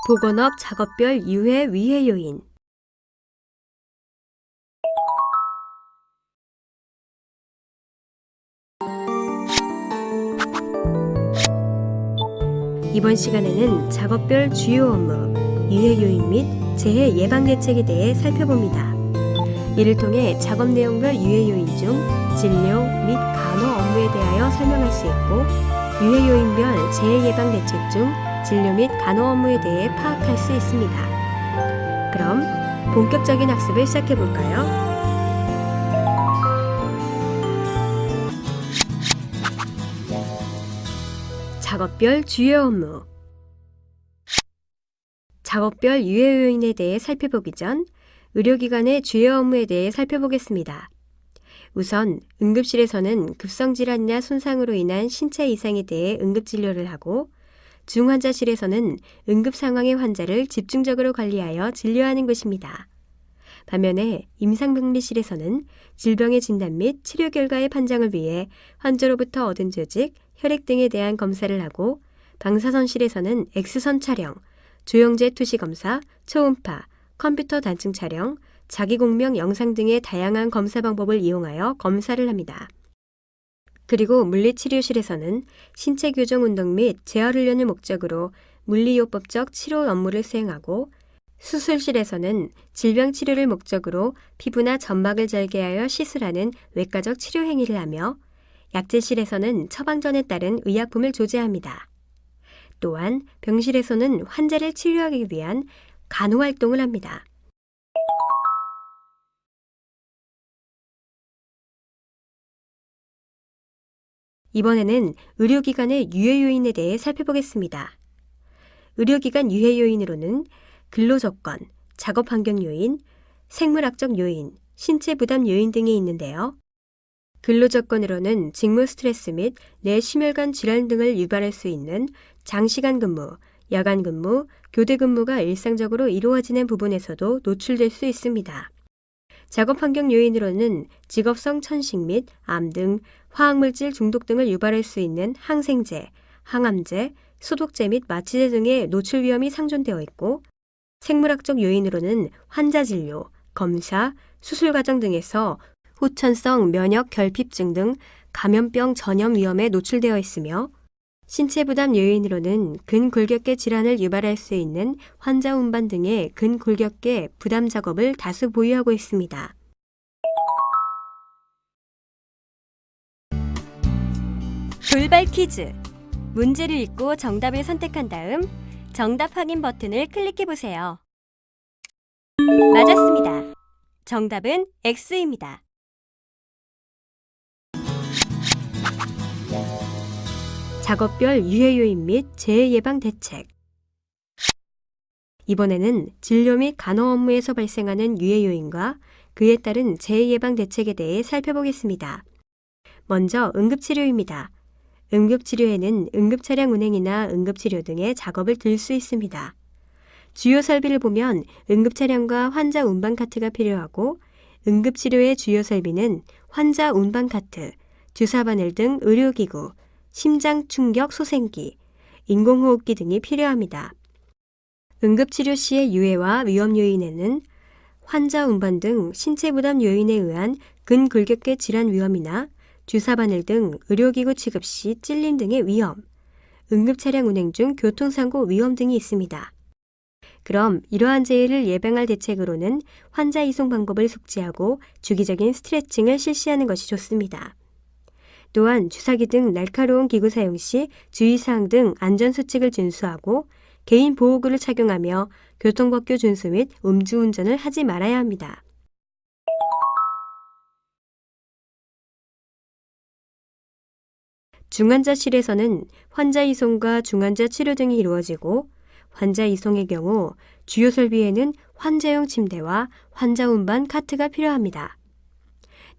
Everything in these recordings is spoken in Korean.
보건업 작업별 유해 위해 요인. 이번 시간에는 작업별 주요 업무, 유해 요인 및 재해 예방 대책에 대해 살펴봅니다. 이를 통해 작업 내용별 유해 요인 중 진료 및 간호 업무에 대하여 설명할 수 있고, 유해 요인별 재해 예방 대책 중 진료 및 간호 업무에 대해 파악할 수 있습니다. 그럼 본격적인 학습을 시작해 볼까요? 작업별 주요 업무. 작업별 유해 요인에 대해 살펴보기 전 의료기관의 주요 업무에 대해 살펴보겠습니다. 우선 응급실에서는 급성질환이나 손상으로 인한 신체 이상에 대해 응급진료를 하고, 중환자실에서는 응급 상황의 환자를 집중적으로 관리하여 진료하는 곳입니다. 반면에 임상병리실에서는 질병의 진단 및 치료 결과의 판정을 위해 환자로부터 얻은 조직, 혈액 등에 대한 검사를 하고, 방사선실에서는 X선 촬영, 조영제 투시 검사, 초음파, 컴퓨터 단층 촬영, 자기공명 영상 등의 다양한 검사 방법을 이용하여 검사를 합니다. 그리고 물리치료실에서는 신체 교정 운동 및 재활 훈련을 목적으로 물리요법적 치료 업무를 수행하고, 수술실에서는 질병 치료를 목적으로 피부나 점막을 절개하여 시술하는 외과적 치료 행위를 하며, 약제실에서는 처방전에 따른 의약품을 조제합니다. 또한 병실에서는 환자를 치료하기 위한 간호활동을 합니다. 이번에는 의료기관의 유해 요인에 대해 살펴보겠습니다. 의료기관 유해 요인으로는 근로조건, 작업환경 요인, 생물학적 요인, 신체 부담 요인 등이 있는데요. 근로조건으로는 직무 스트레스 및 뇌심혈관 질환 등을 유발할 수 있는 장시간 근무, 야간 근무, 교대 근무가 일상적으로 이루어지는 부분에서도 노출될 수 있습니다. 작업환경 요인으로는 직업성 천식 및 암 등 화학물질 중독 등을 유발할 수 있는 항생제, 항암제, 소독제 및 마취제 등의 노출 위험이 상존되어 있고, 생물학적 요인으로는 환자 진료, 검사, 수술 과정 등에서 후천성 면역 결핍증 등 감염병 전염 위험에 노출되어 있으며, 신체 부담 요인으로는 근골격계 질환을 유발할 수 있는 환자 운반 등의 근골격계 부담 작업을 다수 보유하고 있습니다. 돌발 퀴즈. 문제를 읽고 정답을 선택한 다음 정답 확인 버튼을 클릭해 보세요. 맞았습니다. 정답은 X입니다. 작업별 유해 요인 및 재해 예방 대책. 이번에는 진료 및 간호 업무에서 발생하는 유해 요인과 그에 따른 재해 예방 대책에 대해 살펴보겠습니다. 먼저 응급치료입니다. 응급치료에는 응급차량 운행이나 응급치료 등의 작업을 들 수 있습니다. 주요 설비를 보면 응급차량과 환자 운반 카트가 필요하고, 응급치료의 주요 설비는 환자 운반 카트, 주사바늘 등 의료기구, 심장 충격 소생기, 인공호흡기 등이 필요합니다. 응급치료 시의 유해와 위험 요인에는 환자 운반 등 신체 부담 요인에 의한 근골격계 질환 위험이나 주사바늘 등 의료기구 취급 시 찔림 등의 위험, 응급차량 운행 중 교통사고 위험 등이 있습니다. 그럼 이러한 재해를 예방할 대책으로는 환자 이송 방법을 숙지하고 주기적인 스트레칭을 실시하는 것이 좋습니다. 또한 주사기 등 날카로운 기구 사용 시 주의사항 등 안전수칙을 준수하고, 개인 보호구를 착용하며 교통법규 준수 및 음주운전을 하지 말아야 합니다. 중환자실에서는 환자 이송과 중환자 치료 등이 이루어지고, 환자 이송의 경우 주요 설비에는 환자용 침대와 환자 운반 카트가 필요합니다.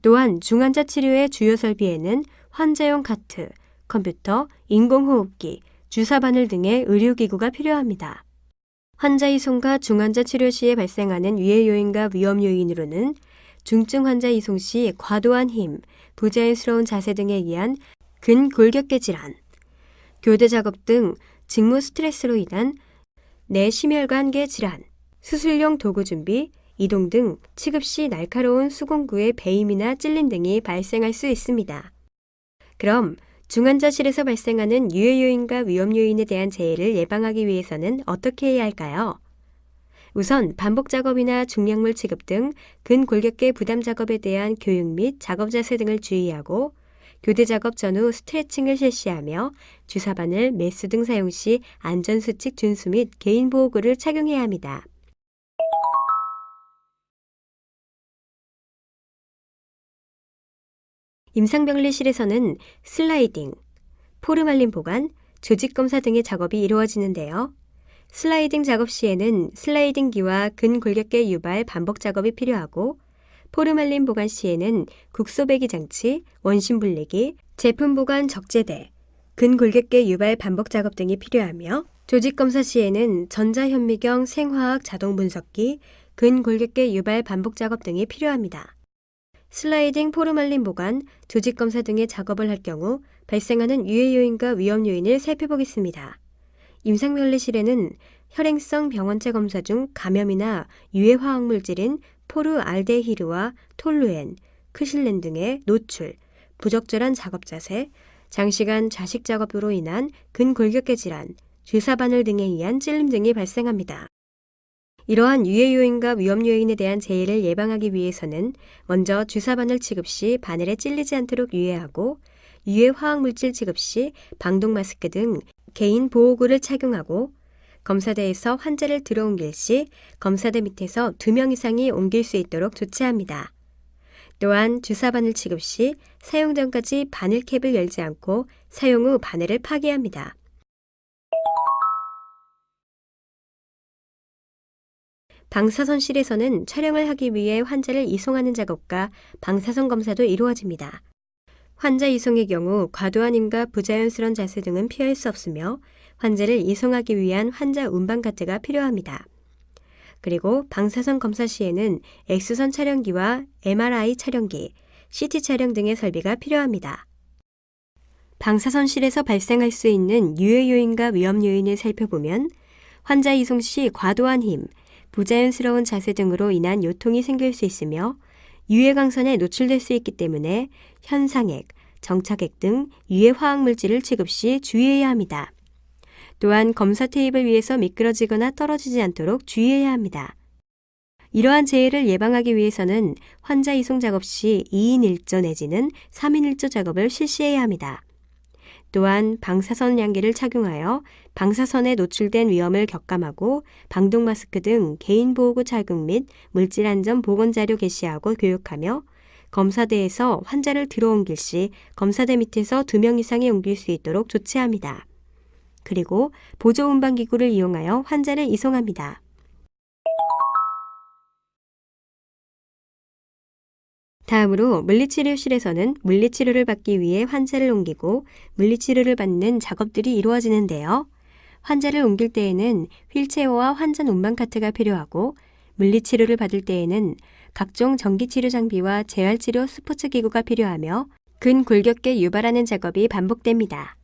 또한 중환자 치료의 주요 설비에는 환자용 카트, 컴퓨터, 인공호흡기, 주사바늘 등의 의료기구가 필요합니다. 환자 이송과 중환자 치료 시에 발생하는 유해 요인과 위험 요인으로는 중증 환자 이송 시 과도한 힘, 부자연스러운 자세 등에 의한 근골격계 질환, 교대 작업 등 직무 스트레스로 인한 내심혈관계 질환, 수술용 도구 준비, 이동 등 취급 시 날카로운 수공구의 배임이나 찔림 등이 발생할 수 있습니다. 그럼 중환자실에서 발생하는 유해 요인과 위험 요인에 대한 재해를 예방하기 위해서는 어떻게 해야 할까요? 우선 반복 작업이나 중량물 취급 등 근골격계 부담 작업에 대한 교육 및 작업 자세 등을 주의하고 교대 작업 전후 스트레칭을 실시하며 주사바늘, 메스 등 사용 시 안전수칙 준수 및 개인보호구를 착용해야 합니다. 임상병리실에서는 슬라이딩, 포르말린 보관, 조직검사 등의 작업이 이루어지는데요. 슬라이딩 작업 시에는 슬라이딩기와 근골격계 유발 반복 작업이 필요하고 포르말린 보관 시에는 국소배기 장치, 원심 분리기, 제품 보관 적재대, 근골격계 유발 반복 작업 등이 필요하며 조직검사 시에는 전자현미경 생화학 자동 분석기, 근골격계 유발 반복 작업 등이 필요합니다. 슬라이딩, 포르말린 보관, 조직검사 등의 작업을 할 경우 발생하는 유해 요인과 위험 요인을 살펴보겠습니다. 임상병리실에는 혈행성 병원체 검사 중 감염이나 유해 화학물질인 포르알데히드와 톨루엔, 크실렌 등의 노출, 부적절한 작업 자세, 장시간 좌식 작업으로 인한 근골격계 질환, 주사바늘 등에 의한 찔림 등이 발생합니다. 이러한 유해 요인과 위험 요인에 대한 재해를 예방하기 위해서는 먼저 주사바늘 취급 시 바늘에 찔리지 않도록 유의하고 유해 화학물질 취급 시 방독 마스크 등 개인 보호구를 착용하고 검사대에서 환자를 들어옮길 시 검사대 밑에서 2명 이상이 옮길 수 있도록 조치합니다. 또한 주사바늘 취급 시 사용 전까지 바늘 캡을 열지 않고 사용 후 바늘을 파기합니다. 방사선실에서는 촬영을 하기 위해 환자를 이송하는 작업과 방사선 검사도 이루어집니다. 환자 이송의 경우 과도한 힘과 부자연스러운 자세 등은 피할 수 없으며 환자를 이송하기 위한 환자 운반 카트가 필요합니다. 그리고 방사선 검사 시에는 X선 촬영기와 MRI 촬영기, CT 촬영 등의 설비가 필요합니다. 방사선실에서 발생할 수 있는 유해 요인과 위험 요인을 살펴보면 환자 이송 시 과도한 힘, 부자연스러운 자세 등으로 인한 요통이 생길 수 있으며 유해광선에 노출될 수 있기 때문에 현상액, 정착액 등 유해 화학물질을 취급 시 주의해야 합니다. 또한 검사 테이블 위에서 미끄러지거나 떨어지지 않도록 주의해야 합니다. 이러한 재해를 예방하기 위해서는 환자 이송 작업 시 2인 1조 내지는 3인 1조 작업을 실시해야 합니다. 또한 방사선 양계를 착용하여 방사선에 노출된 위험을 격감하고 방독 마스크 등 개인보호구 착용 및 물질안전 보건자료 게시하고 교육하며 검사대에서 환자를 들어옮길 시 검사대 밑에서 2명 이상이 옮길 수 있도록 조치합니다. 그리고 보조운반기구를 이용하여 환자를 이송합니다. 다음으로 물리치료실에서는 물리치료를 받기 위해 환자를 옮기고 물리치료를 받는 작업들이 이루어지는데요. 환자를 옮길 때에는 휠체어와 환자 운반 카트가 필요하고 물리치료를 받을 때에는 각종 전기치료 장비와 재활치료 스포츠기구가 필요하며 근골격계 유발하는 작업이 반복됩니다.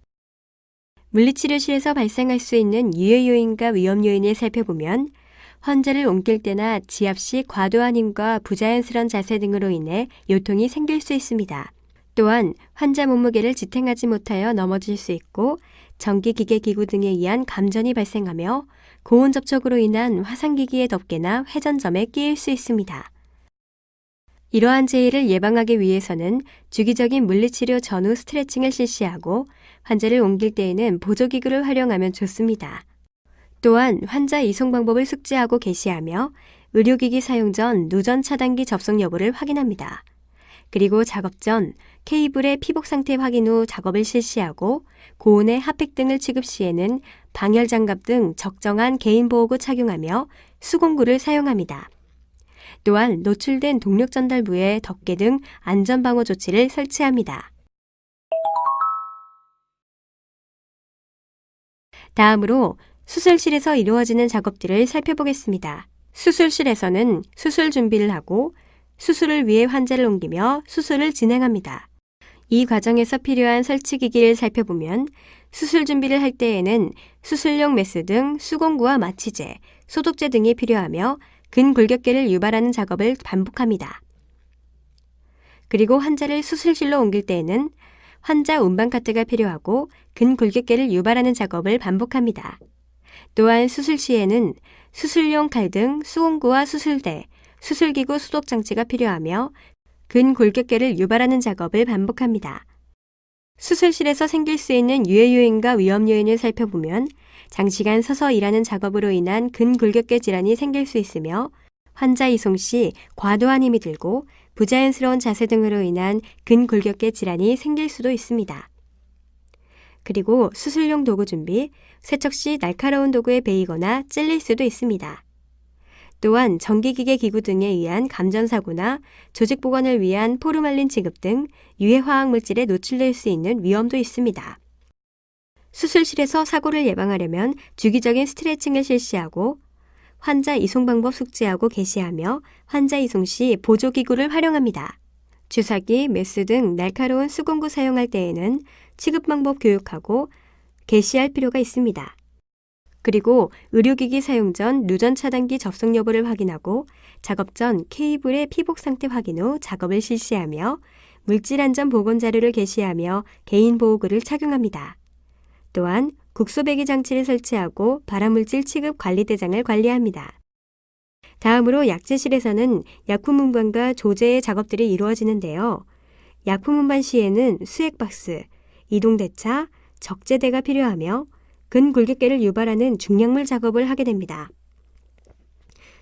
물리치료실에서 발생할 수 있는 유해 요인과 위험 요인을 살펴보면 환자를 옮길 때나 지압 시 과도한 힘과 부자연스러운 자세 등으로 인해 요통이 생길 수 있습니다. 또한 환자 몸무게를 지탱하지 못하여 넘어질 수 있고 전기기계 기구 등에 의한 감전이 발생하며 고온 접촉으로 인한 화상기기의 덮개나 회전점에 끼일 수 있습니다. 이러한 재해를 예방하기 위해서는 주기적인 물리치료 전후 스트레칭을 실시하고 환자를 옮길 때에는 보조기구를 활용하면 좋습니다. 또한 환자 이송 방법을 숙지하고 게시하며 의료기기 사용 전 누전 차단기 접속 여부를 확인합니다. 그리고 작업 전 케이블의 피복 상태 확인 후 작업을 실시하고 고온의 핫팩 등을 취급 시에는 방열장갑 등 적정한 개인보호구 착용하며 수공구를 사용합니다. 또한 노출된 동력 전달부에 덮개 등 안전방호 조치를 설치합니다. 다음으로 수술실에서 이루어지는 작업들을 살펴보겠습니다. 수술실에서는 수술 준비를 하고 수술을 위해 환자를 옮기며 수술을 진행합니다. 이 과정에서 필요한 설치기기를 살펴보면 수술 준비를 할 때에는 수술용 메스 등 수공구와 마취제, 소독제 등이 필요하며 근골격계를 유발하는 작업을 반복합니다. 그리고 환자를 수술실로 옮길 때에는 환자 운반 카트가 필요하고 근골격계를 유발하는 작업을 반복합니다. 또한 수술 시에는 수술용 칼 등 수공구와 수술대, 수술기구 소독장치가 필요하며 근골격계를 유발하는 작업을 반복합니다. 수술실에서 생길 수 있는 유해 요인과 위험 요인을 살펴보면 장시간 서서 일하는 작업으로 인한 근골격계 질환이 생길 수 있으며 환자 이송 시 과도한 힘이 들고 부자연스러운 자세 등으로 인한 근골격계 질환이 생길 수도 있습니다. 그리고 수술용 도구 준비, 세척 시 날카로운 도구에 베이거나 찔릴 수도 있습니다. 또한 전기기계 기구 등에 의한 감전사고나 조직 보건을 위한 포르말린 지급 등 유해 화학 물질에 노출될 수 있는 위험도 있습니다. 수술실에서 사고를 예방하려면 주기적인 스트레칭을 실시하고 환자 이송 방법 숙지하고 개시하며 환자 이송 시 보조기구를 활용합니다. 주사기, 메스 등 날카로운 수공구 사용할 때에는 취급 방법 교육하고 개시할 필요가 있습니다. 그리고 의료기기 사용 전 누전 차단기 접속 여부를 확인하고 작업 전 케이블의 피복 상태 확인 후 작업을 실시하며 물질 안전 보건 자료를 게시하며 개인 보호구를 착용합니다. 또한 국소배기 장치를 설치하고 발암물질 취급 관리 대장을 관리합니다. 다음으로 약제실에서는 약품 운반과 조제의 작업들이 이루어지는데요. 약품 운반 시에는 수액박스, 이동대차, 적재대가 필요하며 근골격계를 유발하는 중량물 작업을 하게 됩니다.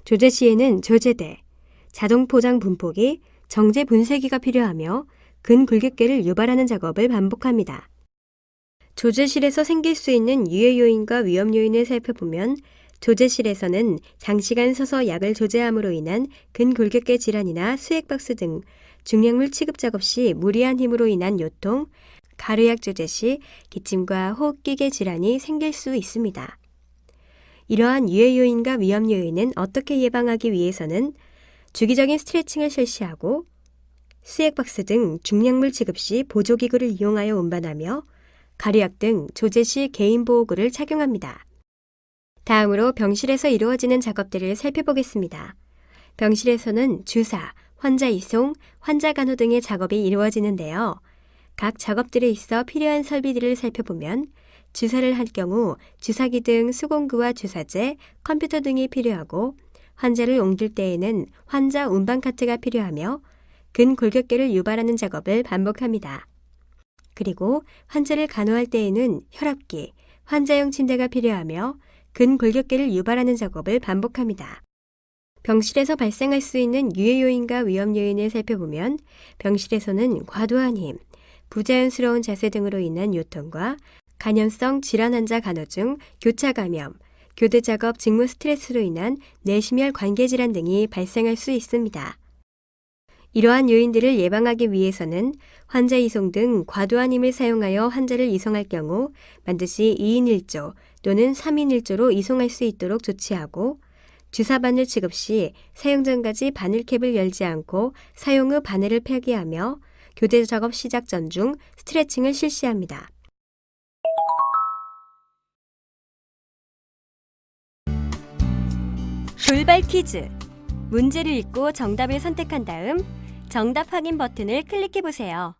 조제 시에는 조제대, 자동 포장 분포기, 정제 분쇄기가 필요하며 근골격계를 유발하는 작업을 반복합니다. 조제실에서 생길 수 있는 유해 요인과 위험 요인을 살펴보면 조제실에서는 장시간 서서 약을 조제함으로 인한 근골격계 질환이나 수액박스 등 중량물 취급 작업 시 무리한 힘으로 인한 요통, 가루약 조제 시 기침과 호흡기계 질환이 생길 수 있습니다. 이러한 유해 요인과 위험 요인은 어떻게 예방하기 위해서는 주기적인 스트레칭을 실시하고 수액박스 등 중량물 취급 시 보조기구를 이용하여 운반하며 가루약 등 조제 시 개인보호구를 착용합니다. 다음으로 병실에서 이루어지는 작업들을 살펴보겠습니다. 병실에서는 주사, 환자 이송, 환자 간호 등의 작업이 이루어지는데요. 각 작업들에 있어 필요한 설비들을 살펴보면 주사를 할 경우 주사기 등 수공구와 주사제, 컴퓨터 등이 필요하고 환자를 옮길 때에는 환자 운반 카트가 필요하며 근골격계를 유발하는 작업을 반복합니다. 그리고 환자를 간호할 때에는 혈압기, 환자용 침대가 필요하며 근골격계를 유발하는 작업을 반복합니다. 병실에서 발생할 수 있는 유해 요인과 위험 요인을 살펴보면 병실에서는 과도한 힘, 부자연스러운 자세 등으로 인한 요통과 간염성 질환 환자 간호 중 교차 감염, 교대 작업 직무 스트레스로 인한 뇌심혈 관계 질환 등이 발생할 수 있습니다. 이러한 요인들을 예방하기 위해서는 환자 이송 등 과도한 힘을 사용하여 환자를 이송할 경우 반드시 2인 1조 또는 3인 1조로 이송할 수 있도록 조치하고 주사 바늘 취급 시 사용 전까지 바늘캡을 열지 않고 사용 후 바늘을 폐기하며 교대 작업 시작 전중 스트레칭을 실시합니다. 돌발 퀴즈. 문제를 읽고 정답을 선택한 다음 정답 확인 버튼을 클릭해 보세요.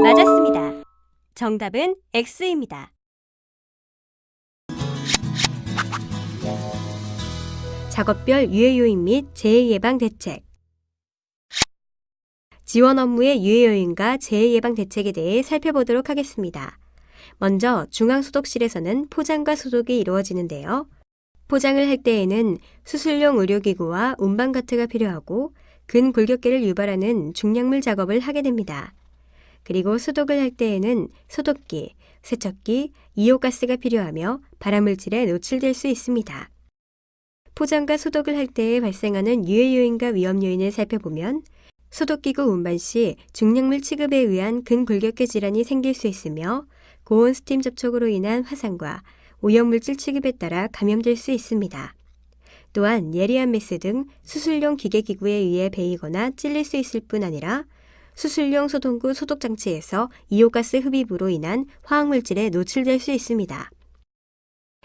맞았습니다. 정답은 X입니다. 작업별 유해 요인 및 재해 예방 대책. 지원 업무의 유해 요인과 재해 예방 대책에 대해 살펴보도록 하겠습니다. 먼저 중앙소독실에서는 포장과 소독이 이루어지는데요. 포장을 할 때에는 수술용 의료기구와 운반 카트가 필요하고 근골격계를 유발하는 중량물 작업을 하게 됩니다. 그리고 소독을 할 때에는 소독기, 세척기, 이오가스가 필요하며 발암물질에 노출될 수 있습니다. 포장과 소독을 할 때에 발생하는 유해 요인과 위험 요인을 살펴보면 소독기구 운반 시 중량물 취급에 의한 근골격계 질환이 생길 수 있으며 고온 스팀 접촉으로 인한 화상과 오염물질 취급에 따라 감염될 수 있습니다. 또한 예리한 메스 등 수술용 기계기구에 의해 베이거나 찔릴 수 있을 뿐 아니라 수술용 소동구 소독장치에서 이오가스 흡입으로 인한 화학물질에 노출될 수 있습니다.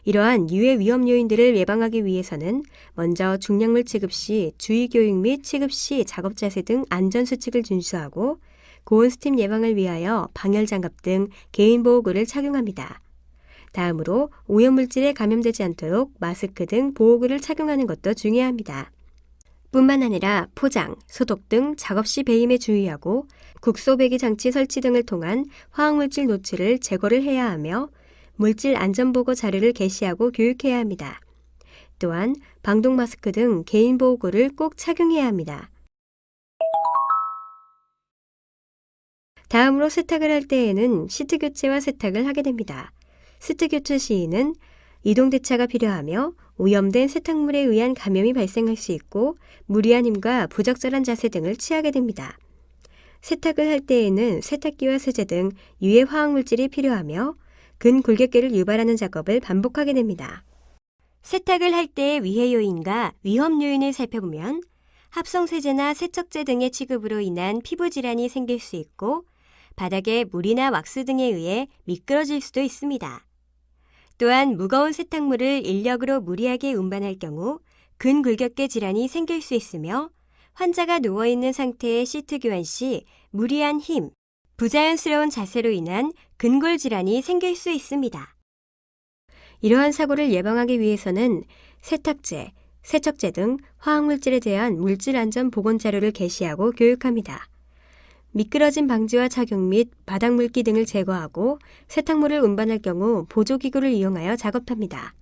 이러한 유해 위험 요인들을 예방하기 위해서는 먼저 중량물 취급 시 주의 교육 및 취급 시 작업 자세 등 안전 수칙을 준수하고 고온 스팀 예방을 위하여 방열 장갑 등 개인 보호구를 착용합니다. 다음으로 오염물질에 감염되지 않도록 마스크 등 보호구를 착용하는 것도 중요합니다. 뿐만 아니라 포장, 소독 등 작업 시 배임에 주의하고 국소 배기 장치 설치 등을 통한 화학물질 노출을 제거를 해야 하며 물질 안전보고 자료를 게시하고 교육해야 합니다. 또한 방독 마스크 등 개인 보호구를 꼭 착용해야 합니다. 다음으로 세탁을 할 때에는 시트 교체와 세탁을 하게 됩니다. 시트 교체 시에는 이동 대차가 필요하며 오염된 세탁물에 의한 감염이 발생할 수 있고 무리한 힘과 부적절한 자세 등을 취하게 됩니다. 세탁을 할 때에는 세탁기와 세제 등 유해 화학물질이 필요하며 근골격계를 유발하는 작업을 반복하게 됩니다. 세탁을 할 때의 위해 요인과 위험 요인을 살펴보면 합성세제나 세척제 등의 취급으로 인한 피부 질환이 생길 수 있고 바닥에 물이나 왁스 등에 의해 미끄러질 수도 있습니다. 또한 무거운 세탁물을 인력으로 무리하게 운반할 경우 근골격계 질환이 생길 수 있으며 환자가 누워있는 상태의 시트 교환 시 무리한 힘, 부자연스러운 자세로 인한 근골 질환이 생길 수 있습니다. 이러한 사고를 예방하기 위해서는 세탁제, 세척제 등 화학물질에 대한 물질 안전 보건 자료를 게시하고 교육합니다. 미끄러짐 방지와 착용 및 바닥 물기 등을 제거하고 세탁물을 운반할 경우 보조기구를 이용하여 작업합니다.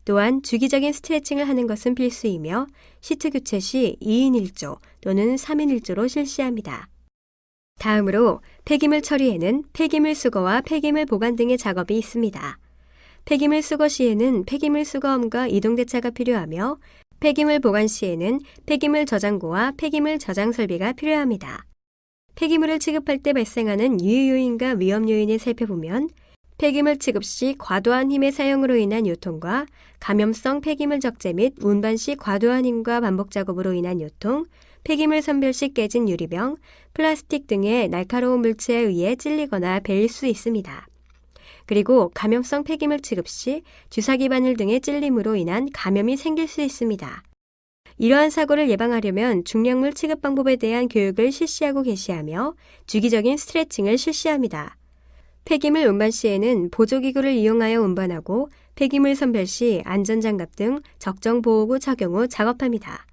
또한 주기적인 스트레칭을 하는 것은 필수이며 시트 교체 시 2인 1조 또는 3인 1조로 실시합니다. 다음으로 폐기물 처리에는 폐기물 수거와 폐기물 보관 등의 작업이 있습니다. 폐기물 수거 시에는 폐기물 수거함과 이동대차가 필요하며 폐기물 보관 시에는 폐기물 저장고와 폐기물 저장 설비가 필요합니다. 폐기물을 취급할 때 발생하는 유해 요인과 위험 요인을 살펴보면 폐기물 취급 시 과도한 힘의 사용으로 인한 요통과 감염성 폐기물 적재 및 운반 시 과도한 힘과 반복 작업으로 인한 요통, 폐기물 선별 시 깨진 유리병, 플라스틱 등의 날카로운 물체에 의해 찔리거나 베일 수 있습니다. 그리고 감염성 폐기물 취급 시 주사기 바늘 등의 찔림으로 인한 감염이 생길 수 있습니다. 이러한 사고를 예방하려면 중량물 취급 방법에 대한 교육을 실시하고 게시하며 주기적인 스트레칭을 실시합니다. 폐기물 운반 시에는 보조기구를 이용하여 운반하고 폐기물 선별 시 안전장갑 등 적정 보호구 착용 후 작업합니다.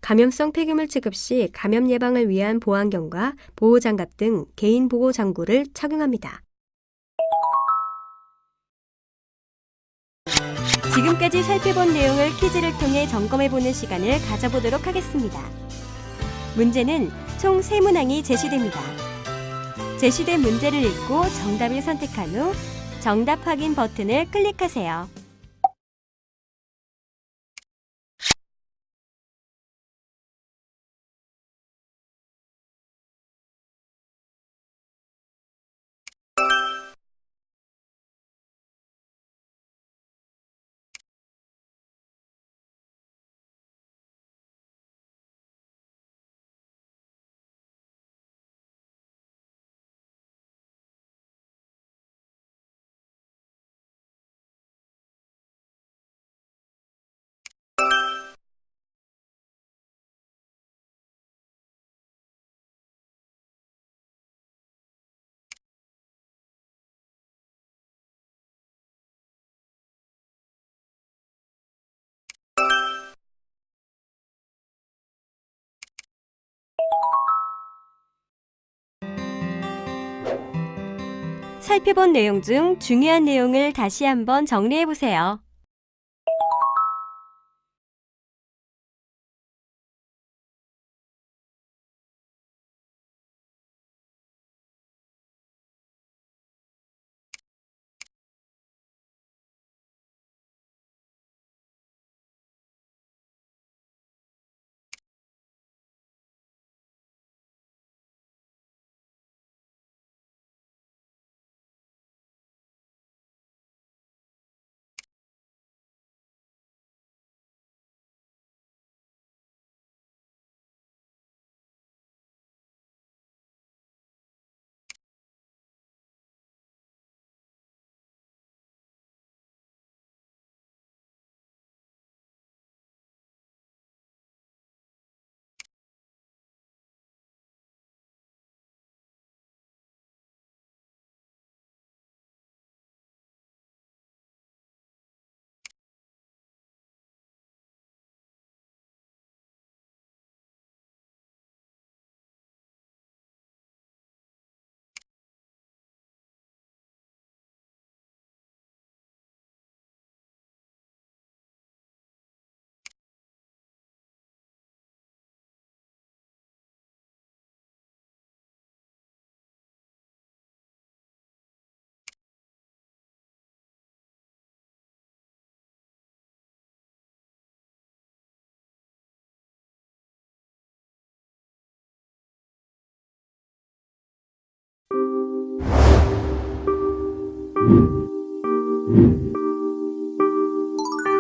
감염성 폐기물 취급 시 감염 예방을 위한 보안경과 보호장갑 등 개인 보호 장구를 착용합니다. 지금까지 살펴본 내용을 퀴즈를 통해 점검해보는 시간을 가져보도록 하겠습니다. 문제는 총 3문항이 제시됩니다. 제시된 문제를 읽고 정답을 선택한 후 정답 확인 버튼을 클릭하세요. 살펴본 내용 중 중요한 내용을 다시 한번 정리해보세요.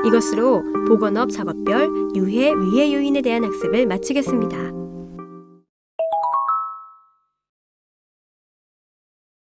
이것으로 보건업 작업별 유해, 위해 요인에 대한 학습을 마치겠습니다.